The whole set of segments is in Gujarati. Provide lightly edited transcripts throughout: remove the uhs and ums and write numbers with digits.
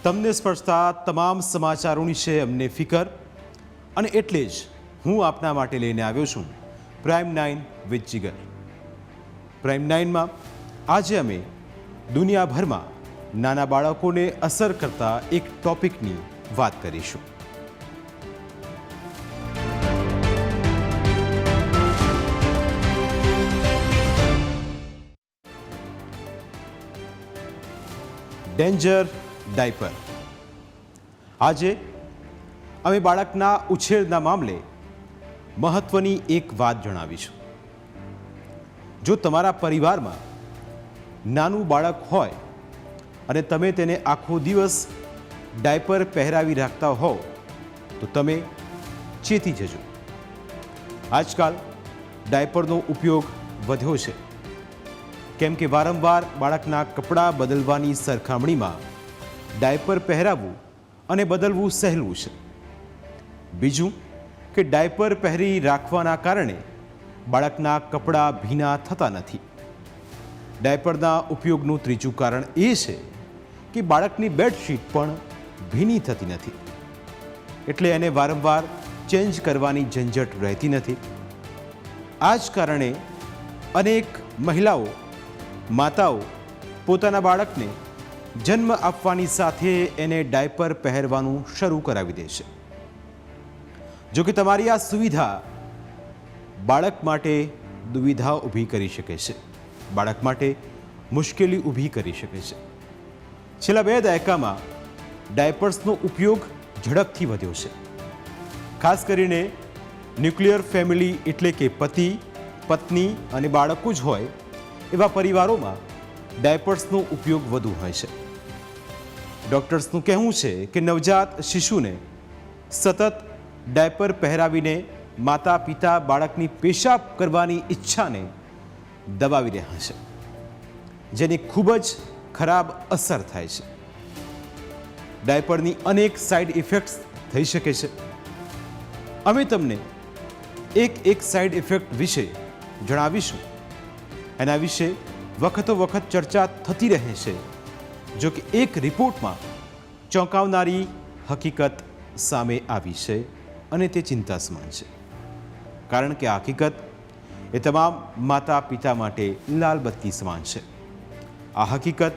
તમને સ્પર્શતા તમામ સમાચારોની છે અમને ફિકર, અને એટલે જ હું આપના માટે લઈને આવ્યો છું પ્રાઇમ 9 વિથ જીગર. પ્રાઇમ 9માં આજે અમે દુનિયાભરમાં નાના બાળકોને અસર કરતા એક ટોપિકની વાત કરીશું. Danger diaper. આજે અમે બાળકના ઉછેરના મામલે મહત્વની એક વાત જણાવીશું. જો તમારા પરિવારમાં નાનું બાળક હોય અને તમે તેને આખો દિવસ ડાયપર પહેરાવી રાખતા હોવ તો તમે ચેતી જજો. આજકાલ ડાયપરનો ઉપયોગ વધ્યો છે, કેમ કે વારંવાર બાળકના કપડાં બદલવાની સરખામણીમાં ડાયપર પહેરાવવું અને બદલવું સહેલું છે. બીજું કે ડાયપર પહેરી રાખવાના કારણે બાળકના કપડાં ભીના થતા નથી. ડાયપરના ઉપયોગનું ત્રીજું કારણ એ છે કે બાળકની બેડશીટ પણ ભીની થતી નથી, એટલે એને વારંવાર ચેન્જ કરવાની ઝંઝટ રહેતી નથી. આ જ કારણે અનેક મહિલાઓ, માતાઓ પોતાના બાળકને જન્મ આપવાની સાથે એને ડાયપર પહેરવાનું શરૂ કરાવી દે છે. જો કે તમારી આ સુવિધા બાળક માટે દુવિધા ઊભી કરી શકે છે, બાળક માટે મુશ્કેલી ઊભી કરી શકે છે. છેલ્લા 2 દાયકામાં ડાયપર્સનો ઉપયોગ ઝડપથી વધ્યો છે. ખાસ કરીને ન્યુક્લિયર ફેમિલી એટલે કે પતિ, પત્ની અને બાળકો જ હોય એવા પરિવારોમાં ડાયપર્સનો ઉપયોગ વધુ હોય છે. ડૉક્ટર્સનું કહેવું છે કે નવજાત શિશુને સતત ડાયપર પહેરાવીને માતા પિતા બાળકની પેશાબ કરવાની ઈચ્છાને દબાવી રહ્યા છે, જેની ખૂબ જ ખરાબ અસર થાય છે. ડાયપરની અનેક સાઇડ ઇફેક્ટ્સ થઈ શકે છે. અમે તમને એક સાઇડ ઇફેક્ટ વિશે જણાવીશું. એના વિશે વખતો વખત ચર્ચા થતી રહે છે. જો કે એક રિપોર્ટમાં ચોંકાવનારી હકીકત સામે આવી છે અને તે ચિંતા સમાન છે, કારણ કે આ હકીકત એ તમામ માતા પિતા માટે લાલ બત્તી સમાન છે. આ હકીકત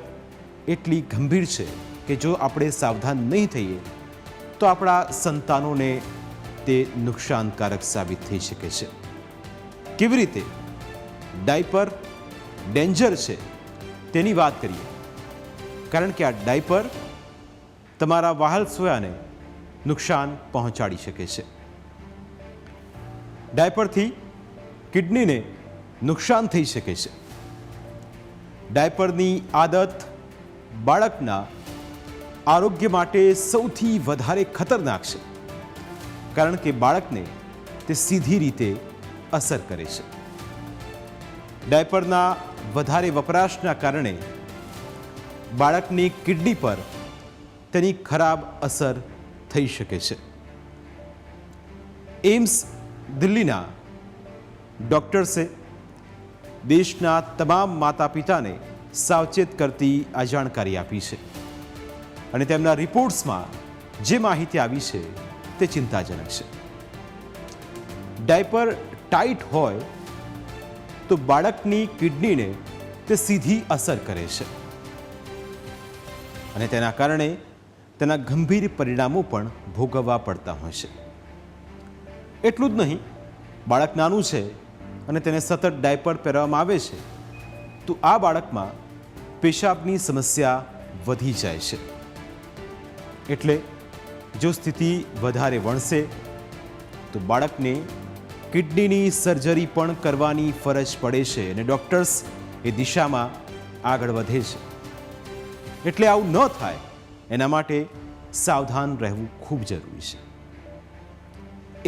એટલી ગંભીર છે કે જો આપણે સાવધાન નહીં થઈએ તો આપણા સંતાનોને તે નુકસાનકારક સાબિત થઈ શકે છે. કેવી રીતે ડાયપર ડેન્જર છે તેની વાત કરીએ, કારણ કે આ ડાયપર તમારા વહાલ સોયાને નુકસાન પહોંચાડી શકે છે. ડાયપરથી કિડનીને નુકસાન થઈ શકે છે. ડાયપરની આદત બાળકના આરોગ્ય માટે સૌથી વધારે ખતરનાક છે, કારણ કે બાળકને તે સીધી રીતે અસર કરે છે. ડાયપરના વધારે વપરાશના કારણે બાળકની કિડની પર તેની ખરાબ અસર થઈ શકે છે. એમ્સ દિલ્હીના ડૉક્ટર્સે દેશના તમામ માતા પિતાને સાવચેત કરતી આ જાણકારી આપી છે, અને તેમના રિપોર્ટ્સમાં જે માહિતી આવી છે તે ચિંતાજનક છે. ડાયપર ટાઈટ હોય તો બાળકની કિડનીને તે સીધી અસર કરે છે, અને તેના કારણે તેના ગંભીર પરિણામો પણ ભોગવવા પડતા હોય છે. એટલું જ નહીં, બાળક નાનું છે અને તેને સતત ડાયપર પહેરવામાં આવે છે તો આ બાળકમાં પેશાબની સમસ્યા વધી જાય છે. એટલે જો સ્થિતિ વધારે વણસે તો બાળકને કિડનીની સર્જરી પણ કરવાની ફરજ પડે છે, અને ડૉક્ટર્સ એ દિશામાં આગળ વધે છે. એટલે આવું ન થાય એના માટે સાવધાન રહેવું ખૂબ જરૂરી છે.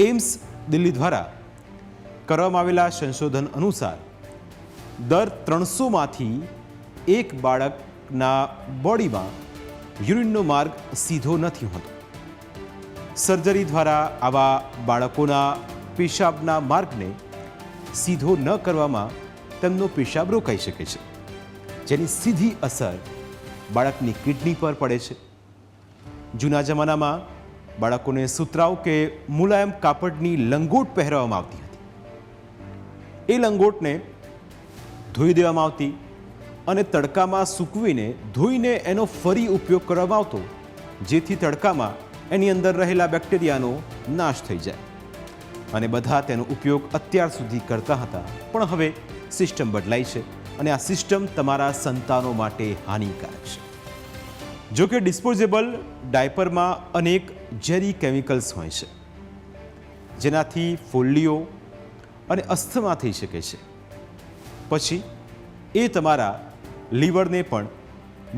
એમ્સ દિલ્હી દ્વારા કરવામાં આવેલા સંશોધન અનુસાર દર 300માંથી એક બાળકના બોડીમાં યુરિનનો માર્ગ સીધો નથી હોતો. સર્જરી દ્વારા આવા બાળકોના પેશાબના માર્ગને સીધો ન કરવામાં તેમનો પેશાબ રોકાઈ શકે છે, જેની સીધી અસર બાળકની કિડની પર પડે છે. જૂના જમાનામાં બાળકોને સુતરાઉ કે મુલાયમ કાપડની લંગોટ પહેરવામાં આવતી હતી. એ લંગોટને ધોઈ દેવામાં આવતી અને તડકામાં સૂકવીને ધોઈને એનો ફરી ઉપયોગ કરવામાં આવતો, જેથી તડકામાં એની અંદર રહેલા બેક્ટેરિયાનો નાશ થઈ જાય. અને બધા તેનો ઉપયોગ અત્યાર સુધી કરતા હતા. પણ હવે સિસ્ટમ બદલાઈ છે અને આ સિસ્ટમ તમારા સંતાનો માટે હાનિકારક છે. જો કે ડિસ્પોઝેબલ ડાયપરમાં અનેક ઝેરી કેમિકલ્સ હોય છે, જેનાથી ફોલ્લીઓ અને અસ્થમા થઈ શકે છે. પછી એ તમારા લીવરને પણ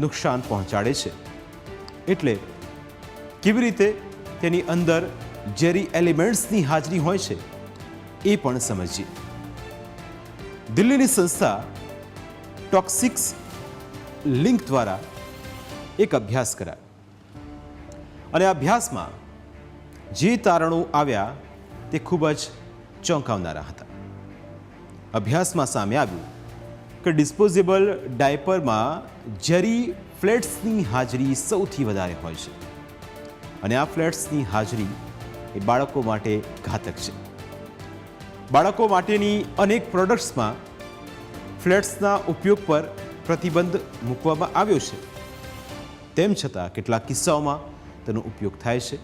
નુકસાન પહોંચાડે છે. એટલે કેવી રીતે તેની અંદર ઝેરી એલિમેન્ટ્સની હાજરી હોય છે એ પણ સમજીએ. દિલ્હીની સંસ્થા ટોક્સિક્સ લિંક દ્વારા એક અભ્યાસ કરાયો અને આ અભ્યાસમાં જે તારણો આવ્યા તે ખૂબ જ ચોંકાવનારા હતા. અભ્યાસમાં સામે આવ્યું કે ડિસ્પોઝેબલ ડાયપરમાં ઝેરી ફ્લેટ્સની હાજરી સૌથી વધારે હોય છે અને આ ફ્લેટ્સની હાજરી એ બાળકો માટે ઘાતક છે. બાળકો માટેની અનેક પ્રોડક્ટ્સમાં ફ્લેટ્સના ઉપયોગ પર પ્રતિબંધ મૂકવામાં આવ્યો છે. તેમ છતાં કેટલાક કિસ્સાઓમાં તેનો ઉપયોગ થાય છે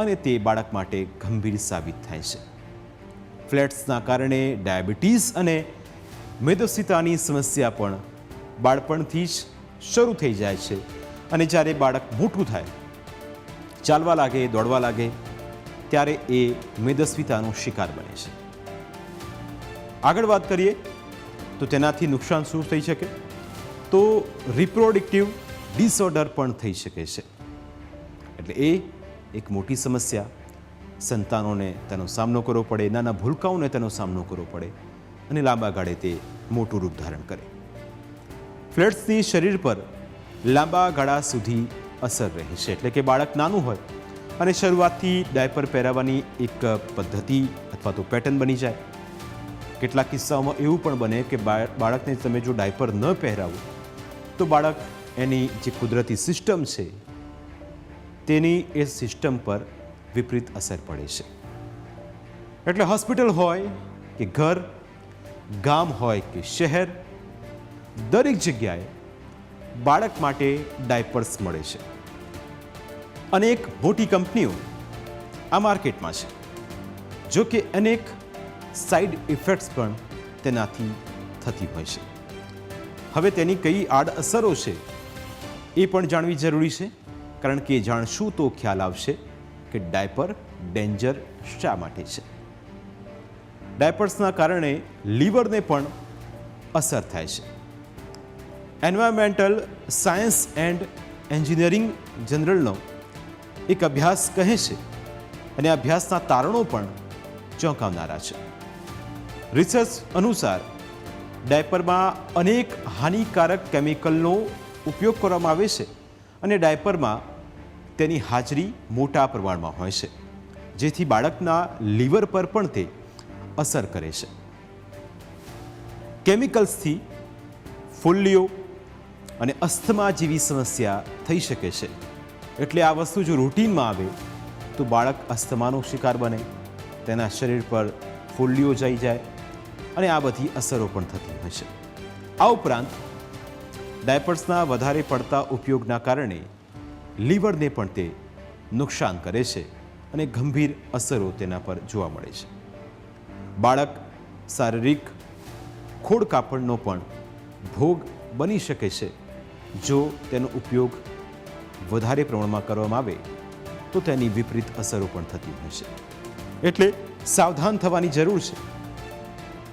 અને તે બાળક માટે ગંભીર સાબિત થાય છે. ફ્લેટ્સના કારણે ડાયાબિટીસ અને મેદસ્વીતાની સમસ્યા પણ બાળપણથી જ શરૂ થઈ જાય છે અને જ્યારે બાળક મોટું થાય, ચાલવા લાગે, દોડવા લાગે, ત્યારે એ મેદસ્વીતાનો શિકાર બને છે. આગળ વાત કરીએ તો તેનાથી નુકસાન શું થઈ શકે? તો રિપ્રોડક્ટિવ ડિસઓર્ડર પણ થઈ શકે છે. એટલે એ એક મોટી સમસ્યા, સંતાનોને તેનો સામનો કરવો પડે, નાના ભૂલકાઓને તેનો સામનો કરવો પડે અને લાંબા ગાળે તે મોટું રૂપ ધારણ કરે. ફ્લેટ્સની શરીર પર લાંબા ગાળા સુધી અસર રહે છે. એટલે કે બાળક નાનું હોય અને શરૂઆતથી ડાયપર પહેરાવવાની એક પદ્ધતિ અથવા તો પેટર્ન બની જાય. કેટલાક કિસ્સાઓમાં એવું પણ બને કે બાળકને તમે જો ડાયપર ન પહેરાવો તો બાળક એની જે કુદરતી સિસ્ટમ છે તેની એ સિસ્ટમ પર વિપરીત અસર પડે છે. એટલે હોસ્પિટલ હોય કે ઘર, ગામ હોય કે શહેર, દરેક જગ્યાએ બાળક માટે ડાયપર્સ મળે છે. અનેક મોટી કંપનીઓ આ માર્કેટમાં છે. જો કે અનેક સાઇડ ઇફેક્ટ્સ પણ તેનાથી થતી હોય છે. હવે તેની કઈ આડઅસરો છે એ પણ જાણવી જરૂરી છે, કારણ કે જાણશું તો ખ્યાલ આવશે કે ડાયપર ડેન્જર શા માટે છે. ડાયપર્સના કારણે લીવરને પણ અસર થાય છે. એન્વાયરમેન્ટલ સાયન્સ એન્ડ એન્જિનિયરિંગ જનરલનો એક અભ્યાસ કહે છે અને અભ્યાસના તારણો પણ ચોંકાવનારા છે. રિસર્ચ અનુસાર ડાયપરમાં અનેક હાનિકારક કેમિકલનો ઉપયોગ કરવામાં આવે છે અને ડાયપરમાં તેની હાજરી મોટા પ્રમાણમાં હોય છે, જેથી બાળકના લીવર પર પણ તે અસર કરે છે. કેમિકલ્સથી ફોલ્લીઓ અને અસ્થમા જેવી સમસ્યા થઈ શકે છે. એટલે આ વસ્તુ જો રૂટીનમાં આવે તો બાળક અસ્થમાનો શિકાર બને, તેના શરીર પર ફોલ્લીઓ જઈ જાય અને આ બધી અસરો પણ થતી હોય છે. આ ઉપરાંત ડાયપર્સના વધારે પડતા ઉપયોગના કારણે લીવરને પણ તે નુકસાન કરે છે અને ગંભીર અસરો તેના પર જોવા મળે છે. બાળક શારીરિક ખોડકાપણનો પણ ભોગ બની શકે છે. જો તેનો ઉપયોગ વધારે પ્રમાણમાં કરવામાં આવે તો તેની વિપરીત અસરો પણ થતી હોય છે. એટલે સાવધાન થવાની જરૂર છે.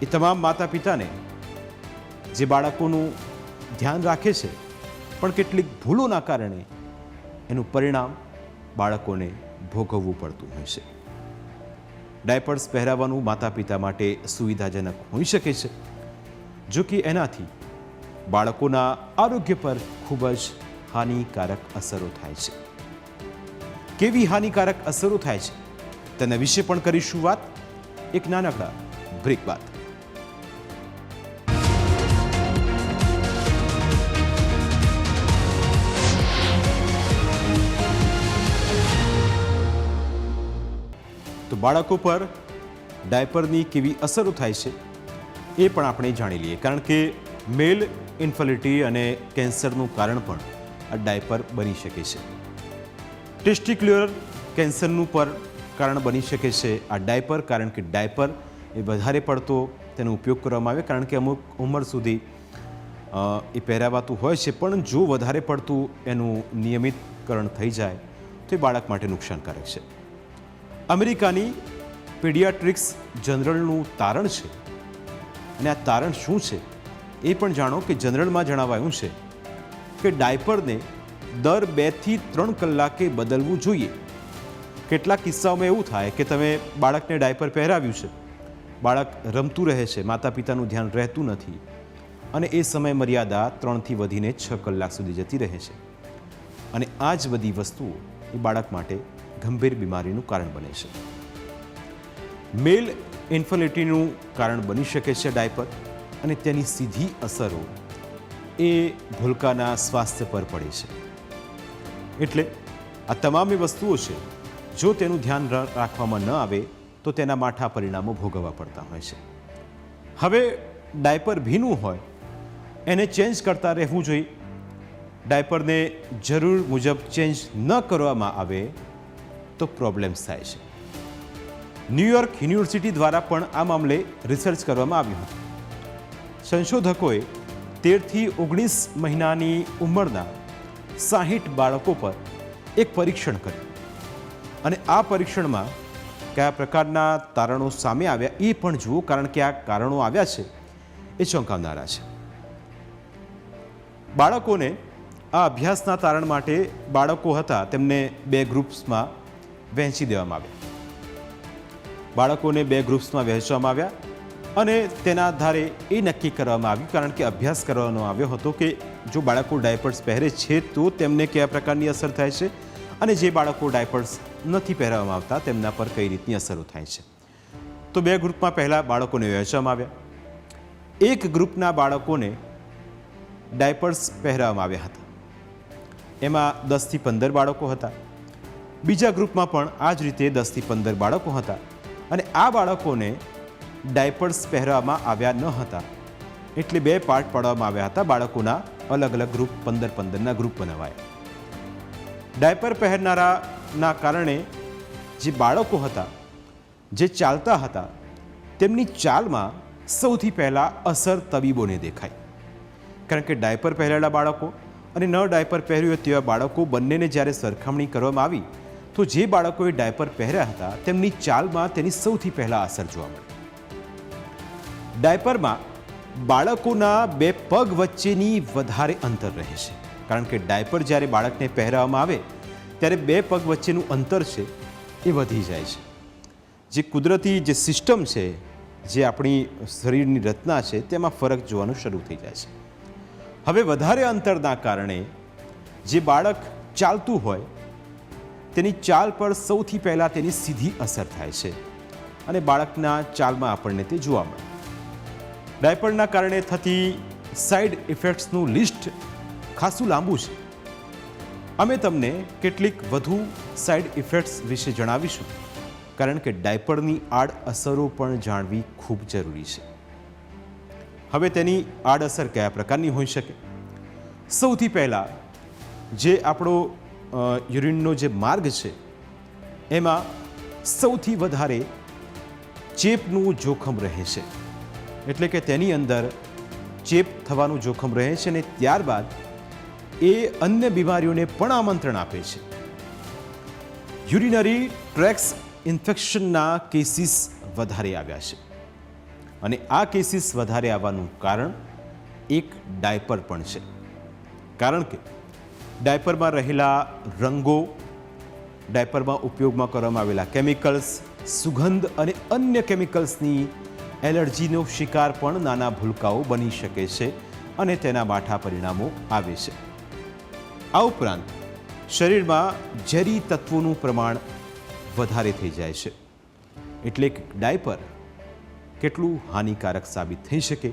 એ તમામ માતા પિતાને જે બાળકોનું ધ્યાન રાખે છે પણ કેટલીક ભૂલોના કારણે એનું પરિણામ બાળકોને ભોગવવું પડતું હોય છે. ડાયપર્સ પહેરાવવાનું માતા પિતા માટે સુવિધાજનક હોઈ શકે છે, જો કે એનાથી બાળકોના આરોગ્ય પર ખૂબ જ હાનિકારક અસરો થાય છે. કેવી હાનિકારક અસરો થાય છે તેના વિશે પણ કરીશું વાત એક નાનકડા બ્રેક બાદ. તો બાળકો પર ડાયપરની કેવી અસરો થાય છે એ પણ આપણે જાણી લઈએ, કારણ કે મેલ ઇન્ફર્ટિલિટી અને કેન્સરનું કારણ પણ આ ડાયપર બની શકે છે. ટેસ્ટિક્યુલર કેન્સરનું પણ કારણ બની શકે છે આ ડાયપર, કારણ કે ડાયપર એ વધારે પડતો તેનો ઉપયોગ કરવામાં આવે, કારણ કે અમુક ઉંમર સુધી એ પહેરાવાતું હોય છે, પણ જો વધારે પડતું એનું નિયમિતકરણ થઈ જાય તો એ બાળક માટે નુકસાનકારક છે. અમેરિકાની પીડિયાટ્રિક્સ જનરલનું તારણ છે, અને આ તારણ શું છે એ પણ જાણો કે જનરલમાં જણાવાયું છે કે ડાયપરને દર 2 થી 3 કલાકે બદલવું જોઈએ. કેટલાક કિસ્સાઓમાં એવું થાય કે તમે બાળકને ડાયપર પહેરાવ્યું છે, બાળક રમતું રહે છે, માતા પિતાનું ધ્યાન રહેતું નથી, અને એ સમય મર્યાદા 3 થી વધીને 6 કલાક સુધી જતી રહે છે, અને આ જ બધી વસ્તુઓ એ બાળક માટે ગંભીર બીમારીનું કારણ બને છે. મેલ ઇન્ફર્ટિલિટીનું કારણ બની શકે છે ડાયપર, અને તેની સીધી અસરો એ ભૂલકાના સ્વાસ્થ્ય પર પડે છે. એટલે આ તમામ વસ્તુઓ છે, જો તેનું ધ્યાન રાખવામાં ન આવે તો તેના માઠા પરિણામો ભોગવવા પડતા હોય છે. હવે ડાયપર ભીનું હોય એને ચેન્જ કરતા રહેવું જોઈએ. ડાયપરને જરૂર મુજબ ચેન્જ ન કરવામાં આવે તો પ્રોબ્લેમ્સ થાય છે. ન્યૂયોર્ક યુનિવર્સિટી દ્વારા પણ આ મામલે રિસર્ચ કરવામાં આવ્યું હતું. સંશોધકોએ 13 થી 19 મહિનાની ઉંમરના 60 બાળકો પર એક પરીક્ષણ કર્યું, અને આ પરીક્ષણમાં કયા પ્રકારના તારણો સામે આવ્યા એ પણ જુઓ, કારણ કે આ કારણો આવ્યા છે એ ચોંકાવનારા છે. બાળકોને આ અભ્યાસના તારણ માટે બાળકો હતા તેમને 2 ગ્રુપ્સમાં વહેંચી દેવામાં આવ્યા. બાળકોને 2 ગ્રુપ્સમાં વહેંચવામાં આવ્યા, અને તેના આધારે એ નક્કી કરવામાં આવ્યું, કારણ કે અભ્યાસ કરવાનો આવ્યો હતો કે જો બાળકો ડાયપર્સ પહેરે છે તો તેમને કયા પ્રકારની અસર થાય છે, અને જે બાળકો ડાયપર્સ નથી પહેરવામાં આવતા તેમના પર કઈ રીતની અસરો થાય છે. તો 2 ગ્રુપમાં પહેલાં બાળકોને વહેંચવામાં આવ્યા. એક ગ્રુપના બાળકોને ડાયપર્સ પહેરવામાં આવ્યા હતા, એમાં 10 થી 15 બાળકો હતા. બીજા ગ્રુપમાં પણ આ જ રીતે 10 થી 15 બાળકો હતા, અને આ બાળકોને ડાયપર્સ પહેરવામાં આવ્યા ન હતા, એટલે 2 પાર્ટ પાડવામાં આવ્યા હતા. બાળકોના અલગ અલગ ગ્રુપ 15-15ના ગ્રુપ બનાવાયા. ડાયપર પહેરનારાના કારણે જે બાળકો હતા, જે ચાલતા હતા, તેમની ચાલમાં સૌથી પહેલાં અસર તબીબોને દેખાઈ, કારણ કે ડાયપર પહેરેલા બાળકો અને ન ડાયપર પહેર્યું હોય તેવા બાળકો બંનેને જ્યારે સરખામણી કરવામાં આવી તો જે બાળકોએ ડાયપર પહેર્યા હતા તેમની ચાલમાં તેની સૌથી પહેલાં અસર જોવા મળી. ડાયપરમાં બાળકોના 2 પગ વચ્ચેની વધારે અંતર રહે છે, કારણ કે ડાયપર જ્યારે બાળકને પહેરાવવામાં આવે ત્યારે 2 પગ વચ્ચેનું અંતર છે એ વધી જાય છે. જે કુદરતી જે સિસ્ટમ છે, જે આપણી શરીરની રચના છે, તેમાં ફરક જોવાનું શરૂ થઈ જાય છે. હવે વધારે અંતરના કારણે જે બાળક ચાલતું હોય તેની ચાલ પર સૌથી પહેલાં તેની સીધી અસર થાય છે, અને બાળકના ચાલમાં આપણને તે જોવા મળે. ડાયપરના કારણે થતી સાઇડ ઇફેક્ટ્સનું લિસ્ટ ખાસું લાંબુ છે. અમે તમને કેટલીક વધુ સાઇડ ઇફેક્ટ્સ વિશે જણાવીશું, કારણ કે ડાયપરની આડઅસરો પણ જાણવી ખૂબ જરૂરી છે. હવે તેની આડઅસર કયા પ્રકારની હોઈ શકે? સૌથી પહેલાં જે આપણો યુરિનનો જે માર્ગ છે એમાં સૌથી વધારે ચેપનું જોખમ રહે છે, એટલે કે તેની અંદર ચેપ થવાનું જોખમ રહે છે, અને ત્યારબાદ એ અન્ય બીમારીઓને પણ આમંત્રણ આપે છે. યુરિનરી ટ્રેક્સ ઇન્ફેક્શનના કેસીસ વધારે આવ્યા છે, અને આ કેસીસ વધારે આવવાનું કારણ એક ડાયપર પણ છે, કારણ કે ડાયપરમાં રહેલા રંગો, ડાયપરમાં ઉપયોગમાં કરવામાં આવેલા કેમિકલ્સ, સુગંધ અને અન્ય કેમિકલ્સની એલર્જીનો શિકાર પણ નાના ભૂલકાઓ બની શકે છે, અને તેના માઠા પરિણામો આવે છે. આ ઉપરાંત શરીરમાં ઝેરી તત્વોનું પ્રમાણ વધારે થઈ જાય છે, એટલે કે ડાયપર કેટલું હાનિકારક સાબિત થઈ શકે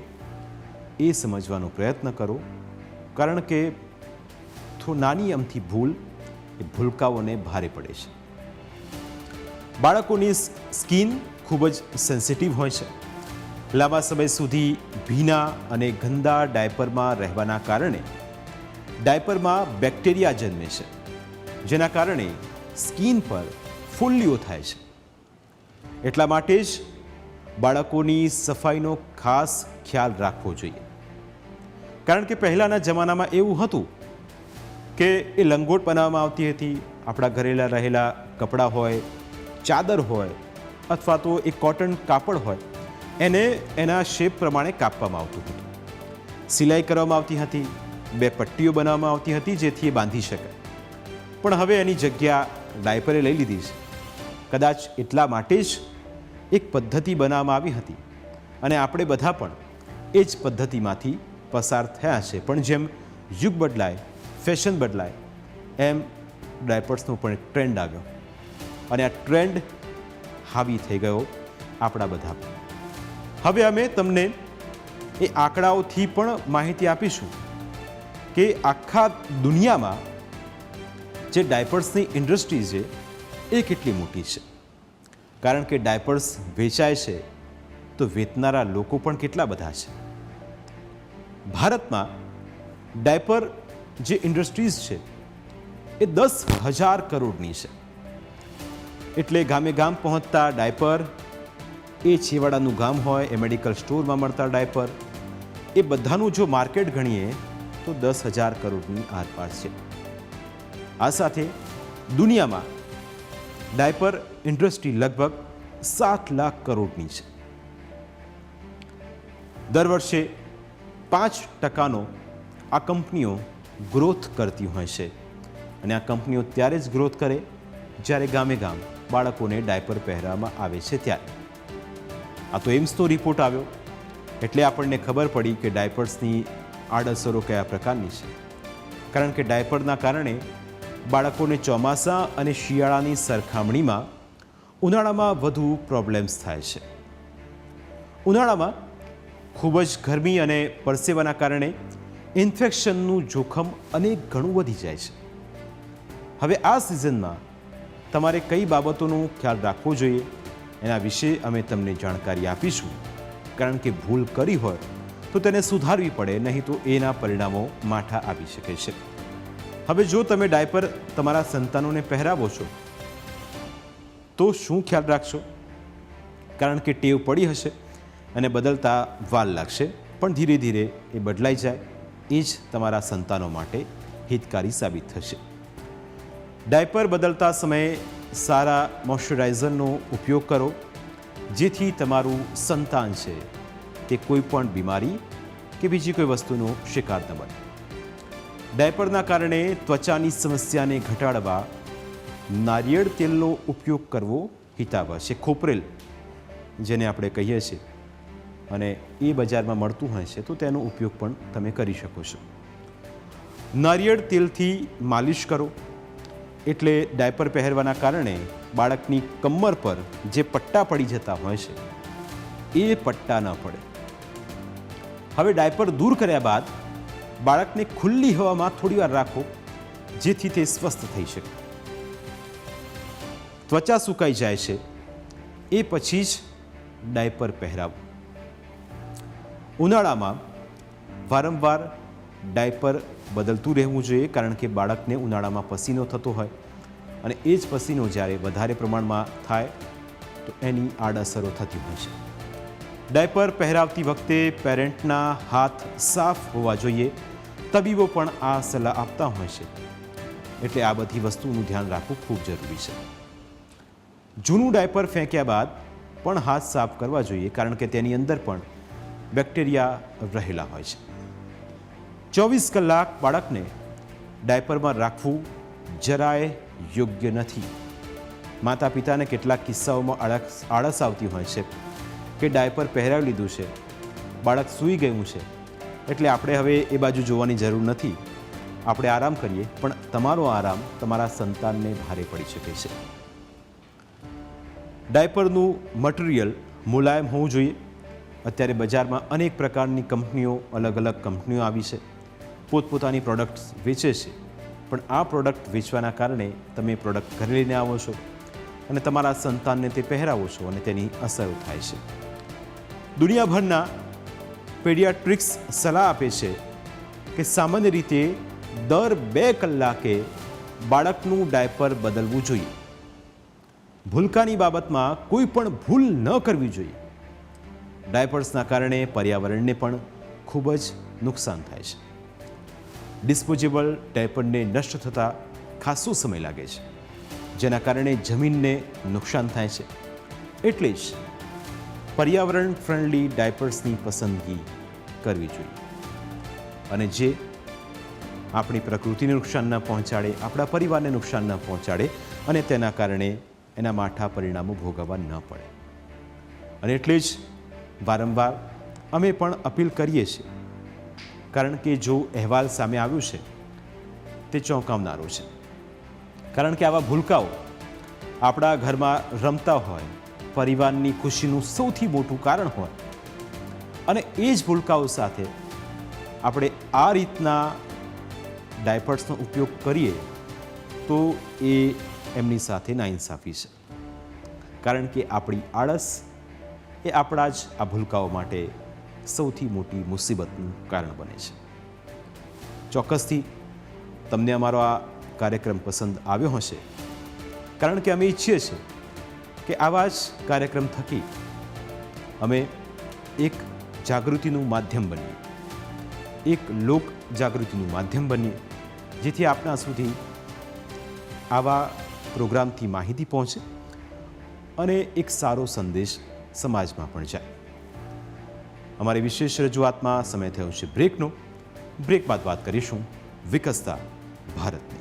એ સમજવાનો પ્રયત્ન કરો, કારણ કે નાની અમથી ભૂલ એ ભૂલકાઓને ભારે પડે છે. બાળકોની સ્કિન ખૂબ જ સેન્સિટિવ હોય છે. લાંબા સમય સુધી ભીના અને ગંદા ડાયપરમાં રહેવાના કારણે ડાયપરમાં બેક્ટેરિયા જન્મે છે, જેના કારણે સ્કિન પર ફોલ્લીઓ થાય છે. એટલા માટે જ બાળકોની સફાઈનો ખાસ ખ્યાલ રાખવો જોઈએ. કારણ કે પહેલાંના જમાનામાં એવું હતું કે એ લંગોટ બનાવવામાં આવતી હતી. આપણા ઘરેલા રહેલા કપડાં હોય, ચાદર હોય અથવા તો એ કોટન કાપડ હોય, એને એના શેપ પ્રમાણે કાપવામાં આવતું હતું. સિલાઈ કરવામાં આવતી હતી, 2 પટ્ટીઓ બનાવવામાં આવતી હતી જેથી એ બાંધી શકાય. પણ હવે એની જગ્યા ડાયપરે લઈ લીધી છે. કદાચ એટલા માટે જ એક પદ્ધતિ બનાવવામાં આવી હતી અને આપણે બધા પણ એ જ પદ્ધતિમાંથી પસાર થયા છે. પણ જેમ યુગ બદલાય, ફેશન બદલાય, એમ ડાયપર્સનો પણ એક ટ્રેન્ડ આવ્યો અને આ ટ્રેન્ડ હાવી થઈ ગયો આપણા બધા પર. હવે અમે તમને એ આંકડાઓથી પણ માહિતી આપીશું કે આખા દુનિયામાં જે ડાયપર્સની ઇન્ડસ્ટ્રી છે એ કેટલી મોટી છે. કારણ કે ડાયપર્સ વેચાય છે તો વેચનારા લોકો પણ કેટલા બધા છે. ભારતમાં ડાયપર જે ઇન્ડસ્ટ્રીઝ છે એ 10,000 કરોડની છે. એટલે ગામે ગામ પહોંચતા ડાયપર, એ છેવાડાનું ગામ હોય એ મેડિકલ સ્ટોરમાં મળતા ડાયપર, એ બધાનું જો માર્કેટ ગણીએ તો 10,000 કરોડની આસપાસ છે. આ સાથે દુનિયામાં ડાયપર ઇન્ડસ્ટ્રી લગભગ 7 લાખ કરોડની છે. દર વર્ષે 5% આ કંપનીઓ ગ્રોથ કરતી હોય છે અને આ કંપનીઓ ત્યારે જ ગ્રોથ કરે જ્યારે ગામે ગામ બાળકોને ડાયપર પહેરવામાં આવે છે ત્યારે. આ તો એમ્સનો રિપોર્ટ આવ્યો એટલે આપણને ખબર પડી કે ડાયપર્સની આડઅસરો કયા પ્રકારની છે. કારણ કે ડાયપરના કારણે બાળકોને ચોમાસા અને શિયાળાની સરખામણીમાં ઉનાળામાં વધુ પ્રોબ્લેમ્સ થાય છે. ઉનાળામાં ખૂબ જ ગરમી અને પરસેવાના કારણે ઇન્ફેક્શનનું જોખમ અનેક ગણું વધી જાય છે. હવે આ સિઝનમાં તમારે કઈ બાબતોનો ખ્યાલ રાખવો જોઈએ એના વિશે અમે તમને જાણકારી આપીશું. કારણ કે ભૂલ કરી હોય તો તેને સુધારવી પડે, નહીં તો એના પરિણામો માઠા આવી શકે છે. હવે જો તમે ડાયપર તમારા સંતાનોને પહેરાવો છો તો શું ખ્યાલ રાખશો? કારણ કે ટેવ પડી હશે અને બદલતા વાર લાગશે, પણ ધીરે ધીરે એ બદલાઈ જાય એ જ તમારા સંતાનો માટે હિતકારી સાબિત થશે. ડાયપર બદલતા સમયે સારા મોઇશ્ચરાઇઝરનો ઉપયોગ કરો જેથી તમારું સંતાન છે તે કોઈ પણ બીમારી કે બીજી કોઈ વસ્તુનો શિકાર ન બને. ડાયપરના કારણે ત્વચાની સમસ્યાને ઘટાડવા નારિયેળ તેલનો ઉપયોગ કરવો હિતાવહ છે. ખોપરેલ જેને આપણે કહીએ છીએ અને એ બજારમાં મળતું હોય છે તો તેનો ઉપયોગ પણ તમે કરી શકો છો. નારિયેળ તેલથી માલિશ કરો એટલે ડાયપર પહેરવાના કારણે બાળકની કમર પર જે પટ્ટા પડી જતા હોય છે એ પટ્ટા ન પડે. હવે ડાયપર દૂર કર્યા બાદ બાળકને ખુલ્લી હવામાં થોડી વાર રાખો જેથી તે સ્વસ્થ થઈ શકે. ત્વચા સુકાઈ જાય છે એ પછી જ ડાયપર પહેરાવો. ઉનાળામાં વારંવાર ડાયપર બદલતું રહેવું જોઈએ કારણ કે બાળકને ઉનાળામાં પસીનો થતો હોય અને એ જ પસીનો જ્યારે વધારે પ્રમાણમાં થાય તો એની આડઅસરો થતી હોય છે. ડાયપર પહેરાવતી વખતે પેરેન્ટના હાથ સાફ હોવા જોઈએ. તબીબો પણ આ સલાહ આપતા હોય છે એટલે આ બધી વસ્તુનું ધ્યાન રાખવું ખૂબ જરૂરી છે. જૂનું ડાયપર ફેંક્યા બાદ પણ હાથ સાફ કરવા જોઈએ કારણ કે તેની અંદર પણ બેક્ટેરિયા રહેલા હોય છે. 24 કલાક બાળકને ડાયપરમાં રાખવું જરાય યોગ્ય નથી. માતા પિતાને કેટલાક કિસ્સાઓમાં આળસ આવતી હોય છે કે ડાયપર પહેરાવી લીધું છે, બાળક સૂઈ ગયું છે એટલે આપણે હવે એ બાજુ જોવાની જરૂર નથી, આપણે આરામ કરીએ. પણ તમારો આરામ તમારા સંતાનને ભારે પડી શકે છે. ડાયપરનું મટીરિયલ મુલાયમ હોવું જોઈએ. અત્યારે બજારમાં અનેક પ્રકારની કંપનીઓ, અલગ અલગ કંપનીઓ આવી છે, પોતપોતાની પ્રોડક્ટ્સ વેચે છે. પણ આ પ્રોડક્ટ વેચવાના કારણે તમે પ્રોડક્ટ ઘરે લઈને આવો છો અને તમારા સંતાનને તે પહેરાવો છો અને તેની અસર થાય છે. દુનિયાભરના પેડિયાટ્રિક્સ સલાહ આપે છે કે સામાન્ય રીતે દર 2 કલાકે બાળકનું ડાયપર બદલવું જોઈએ. ભૂલકાની બાબતમાં કોઈ પણ ભૂલ ન કરવી જોઈએ. ડાયપર્સના કારણે પર્યાવરણને પણ ખૂબ જ નુકસાન થાય છે. ડિસ્પોઝેબલ ડાયપરને નષ્ટ થતાં ખાસો સમય લાગે છે, જેના કારણે જમીનને નુકસાન થાય છે. એટલે જ પર્યાવરણ ફ્રેન્ડલી ડાયપર્સની પસંદગી કરવી જોઈએ, અને જે આપણી પ્રકૃતિને નુકસાન ન પહોંચાડે, આપણા પરિવારને નુકસાન ન પહોંચાડે અને તેના કારણે એના માઠા પરિણામો ભોગવવા ન પડે. અને એટલે જ વારંવાર અમે પણ અપીલ કરીએ છીએ, કારણ કે જો અહેવાલ સામે આવ્યો છે તે ચોંકાવનારો છે. કારણ કે આવા ભૂલકાઓ આપણા ઘરમાં રમતા હોય, પરિવારની ખુશીનું સૌથી મોટું કારણ હોય, અને એ જ ભૂલકાઓ સાથે આપણે આ રીતના ડાયપર્સનો ઉપયોગ કરીએ તો એ એમની સાથે નાઇન્સાફી છે. કારણ કે આપણી આળસ એ આપણા જ આ ભૂલકાઓ માટે સૌથી મોટી મુસીબતનું કારણ બને છે. ચોક્કસથી તમને અમારો આ કાર્યક્રમ પસંદ આવ્યો હશે, કારણ કે અમે ઈચ્છીએ છીએ કે આવા જ કાર્યક્રમ થકી અમે એક જાગૃતિનું માધ્યમ બનીએ, એક લોક જાગૃતિનું માધ્યમ બનીએ, જેથી આપણા સુધી આવા પ્રોગ્રામથી માહિતી પહોંચે અને એક સારો સંદેશ સમાજમાં પણ જાય. અમારી વિશેષ રજૂઆતમાં સમય થયો છે બ્રેકનો. બ્રેક બાદ વાત કરીશું વિકસતા ભારતની.